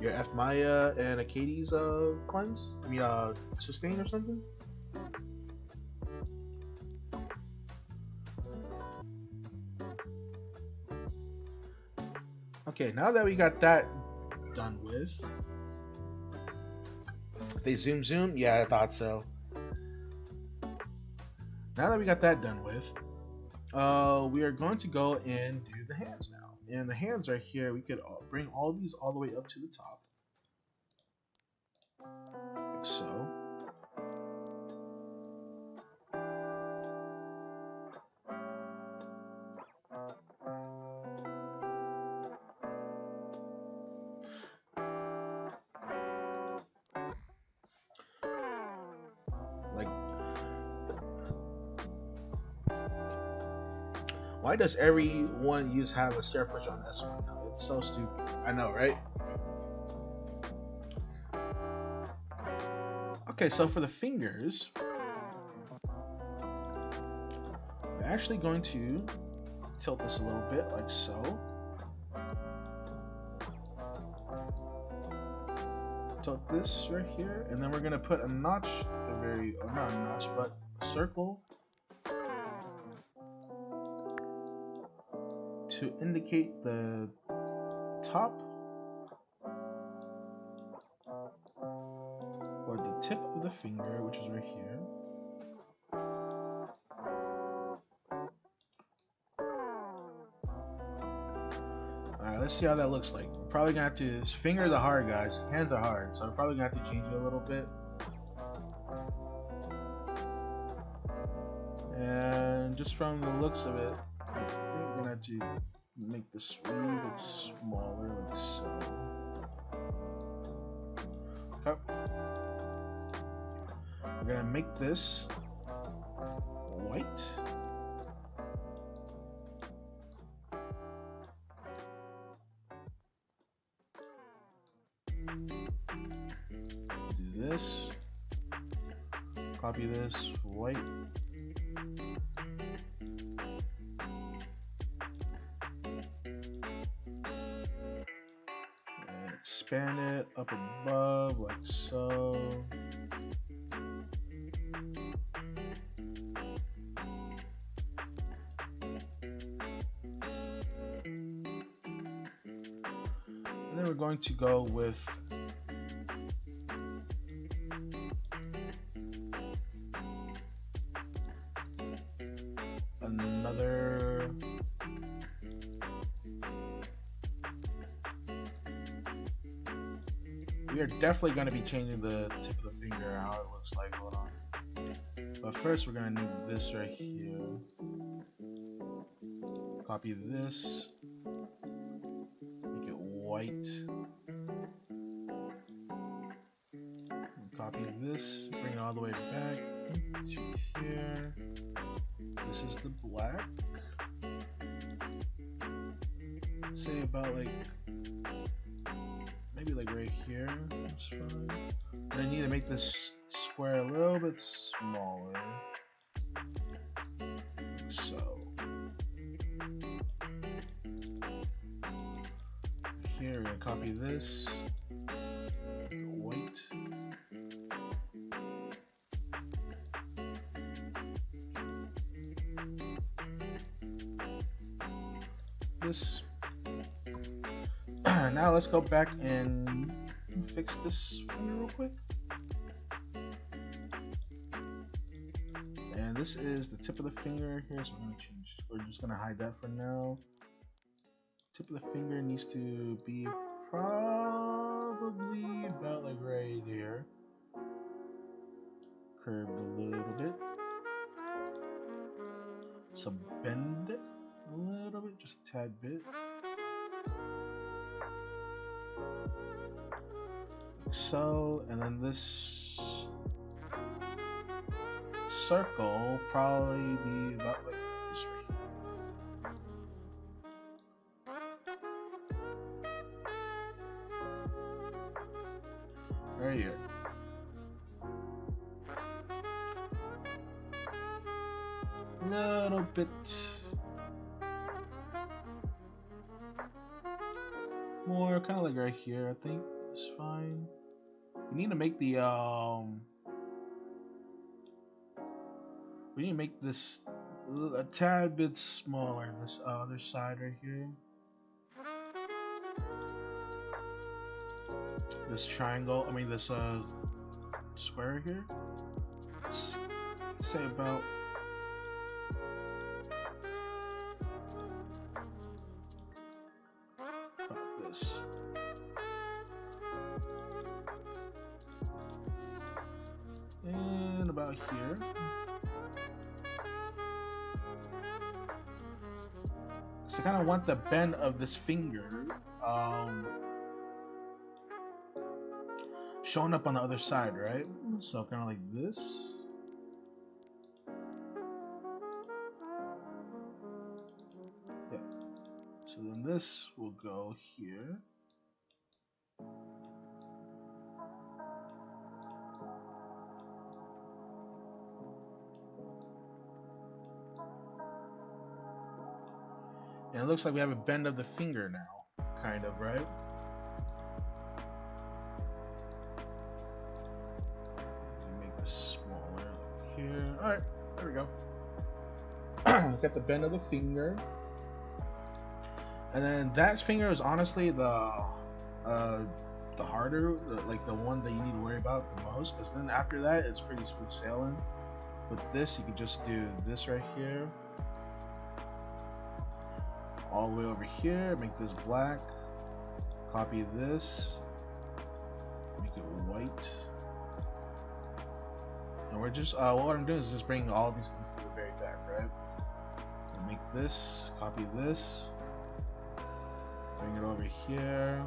your F Maya and Acadi's cleanse? I mean sustain or something? Okay, now that we got that done with. They zoom? Yeah, I thought so. Now that we got that done with, we are going to go and do the hands now. And the hands are here. We could bring all these all the way up to the top. Like so. Like, why does everyone have a stair push on S1 now? It's so stupid. I know, right? Okay, so for the fingers, we're actually going to tilt this a little bit, like so. Tilt this right here, and then we're gonna put a notch at the very, or not a notch, but a circle to indicate the top or the tip of the finger, which is right here. Alright, let's see how that looks like. We're probably gonna have to, fingers are hard, guys. Hands are hard, so we're probably gonna have to change it a little bit. And just from the looks of it, I think gonna have to make this a little bit smaller, like so. Okay. We're gonna make this white. Do this. Copy this, white. And expand it up above like so. And then we're going to go with another we are definitely going to be changing the tip of the finger, how it looks like. Hold on. But first we're going to need this right here. Copy this. Make it white. Copy this. Bring it all the way back to here. This is the black. Say about like maybe like right here. That's fine. But I need to make this square a little bit smaller. Like so. Here we're gonna copy this. White. This. Now let's go back and fix this finger real quick. And this is the tip of the finger here, so we're gonna change. We're just gonna hide that for now. Tip of the finger needs to be probably about like right there. Curved a little bit. So bend it a little bit, just a tad bit. So, and then this circle probably be about like this right here. A little bit more, kind of like right here. I think is fine. We need to make the we need to make this a tad bit smaller. This other side right here. This triangle. I mean this square here. Let's say about this. And about here. So I kind of want the bend of this finger showing up on the other side, right? So kind of like this. Yeah. So then this will go here. And it looks like we have a bend of the finger now, kind of, right? Make this smaller here. All right, there we go. Got the bend of the finger. And then that finger is honestly the harder, like the one that you need to worry about the most, because then after that it's pretty smooth sailing. With this, you can just do this right here, all the way over here, make this black, copy this, make it white, and we're just what I'm doing is just bringing all these things to the very back, right? And make this, copy this, bring it over here.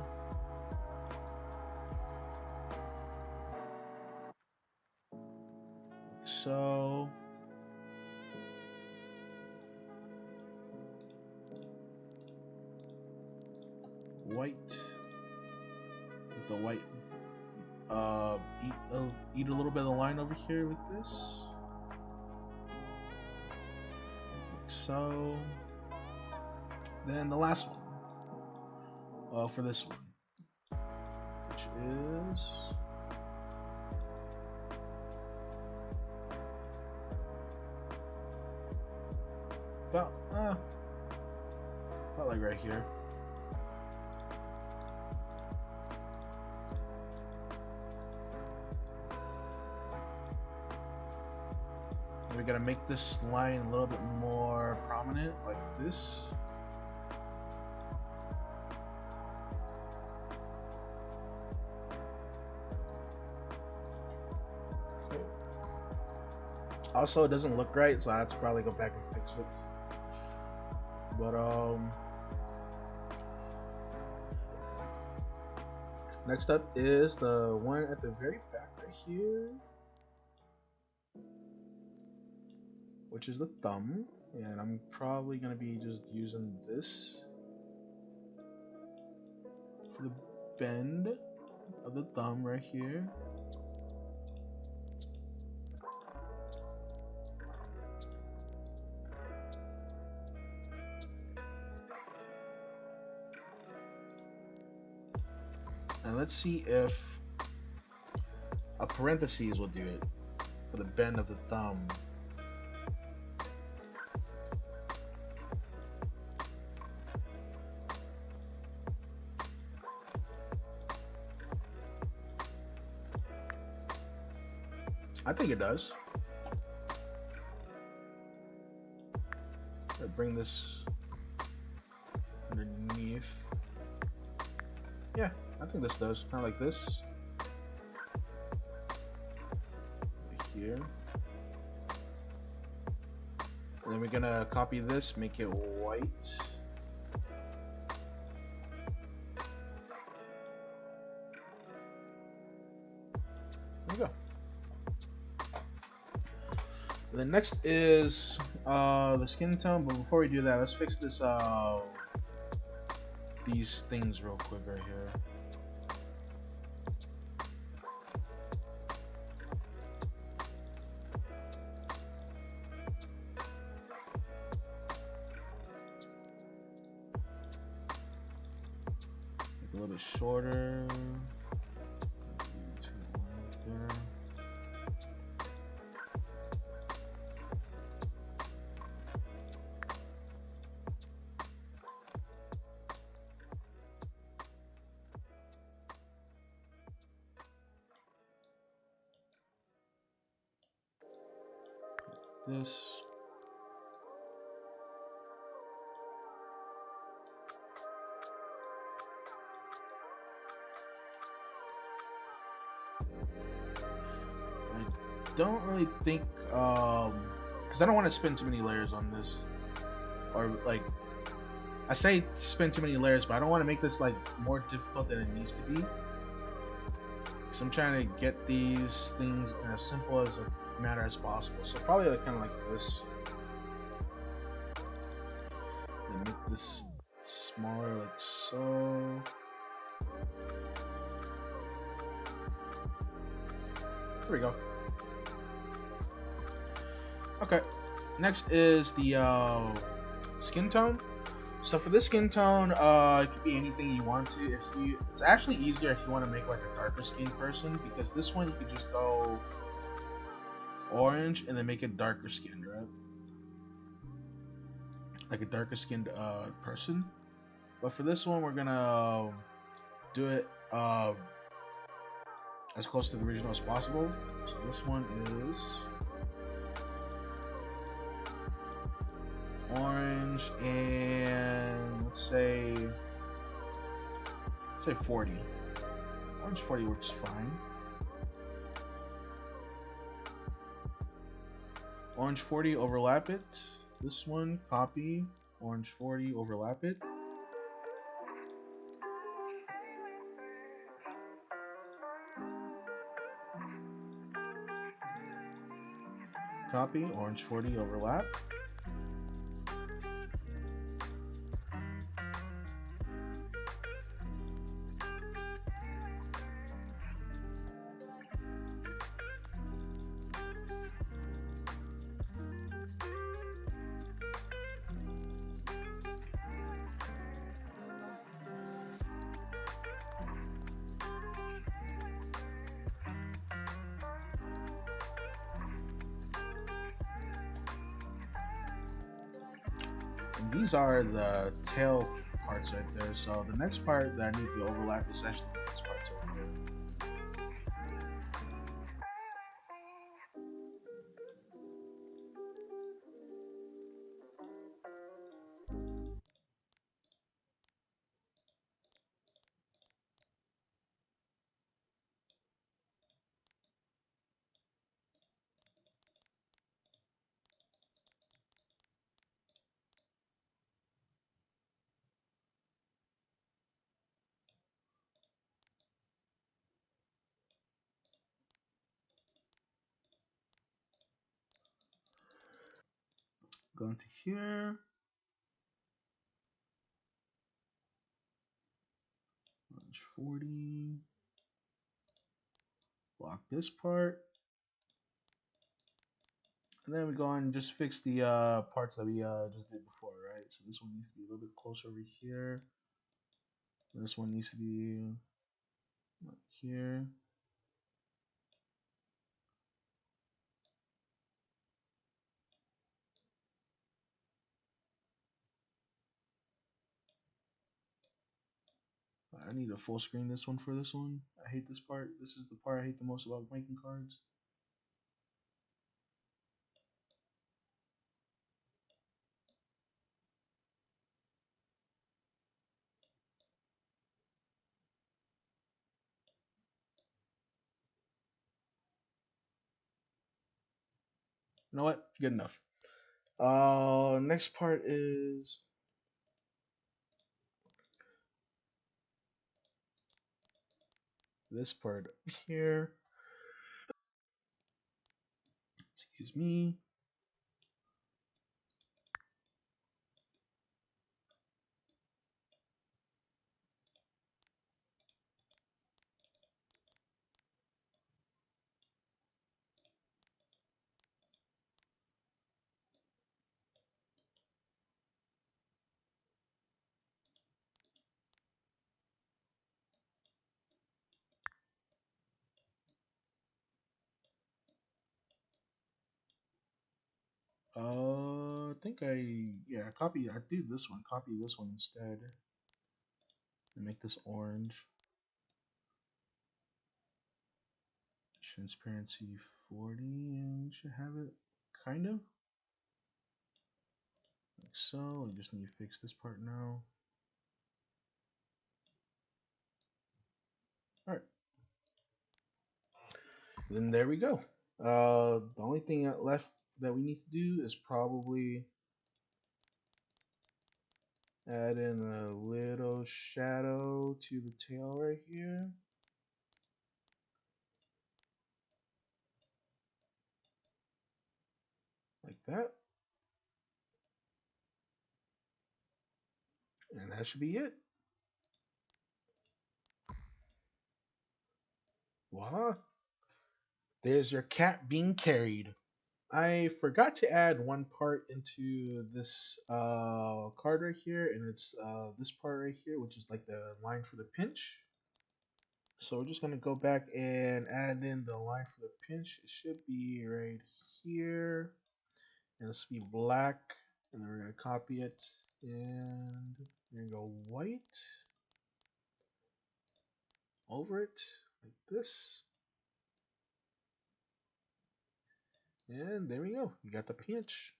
Like so. White. With the white. Eat a little bit of the line over here with this. Like so. Then the last one. For this one. Which is about like right here. We gotta make this line a little bit more prominent, like this. Okay. Also, it doesn't look right, so I have to probably go back and fix it. But next up is the one at the very back right here, which is the thumb, and I'm probably gonna be just using this for the bend of the thumb right here. And let's see if a parentheses will do it for the bend of the thumb. I think it does. I'll bring this underneath. Yeah, I think this does. Kind of like this. Right here. And then we're gonna copy this, make it white. There we go. And then next is the skin tone, but before we do that, let's fix this these things real quick right here. Make it a little bit shorter. This. I don't really think, because I don't want to spend too many layers on this, or like, I say spend too many layers, but I don't want to make this like more difficult than it needs to be. Because I'm trying to get these things as simple as a matter as possible. So probably like, kind of like this. And make this smaller, like so. There we go. Okay. Next is the skin tone. So for this skin tone, it could be anything you want to. It's actually easier if you want to make like a darker skinned person, because this one you could just go orange and then make it darker skinned, right? Like a darker skinned person. But for this one, we're gonna do it as close to the original as possible. So this one is orange, and let's say 40. Orange 40 works fine. Orange 40, overlap it. this one, copy, orange 40, overlap it. Copy, orange 40, overlap. And these are the tail parts right there. So the next part that I need to overlap is actually these parts over here. Go into here. Orange 40. Block this part. And then we go and just fix the parts that we just did before, right? So this one needs to be a little bit closer over here. This one needs to be right here. I need to full screen this one for this one. I hate this part. This is the part I hate the most about making cards. You know what? Good enough. Next part is this part up here. Excuse me. I think copy. I do this one. Copy this one instead, and make this orange. Transparency 40, and we should have it kind of like so. We just need to fix this part now. All right. Then there we go. The only thing left that we need to do is probably add in a little shadow to the tail right here. Like that. And that should be it. Voila. There's your cat being carried. I forgot to add one part into this card right here, and it's this part right here, which is like the line for the pinch. So we're just gonna go back and add in the line for the pinch. It should be right here, and this will be black, and then we're gonna copy it, and we're gonna go white over it like this, and there we go. You got the pinch.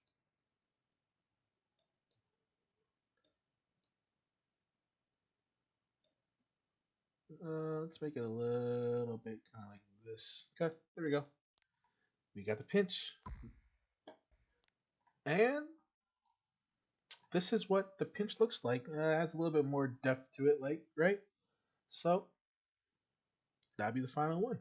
Let's make it a little bit kind of like this. Okay, there we go. We got the pinch. And this is what the pinch looks like. It has a little bit more depth to it, like right. So that'd be the final one.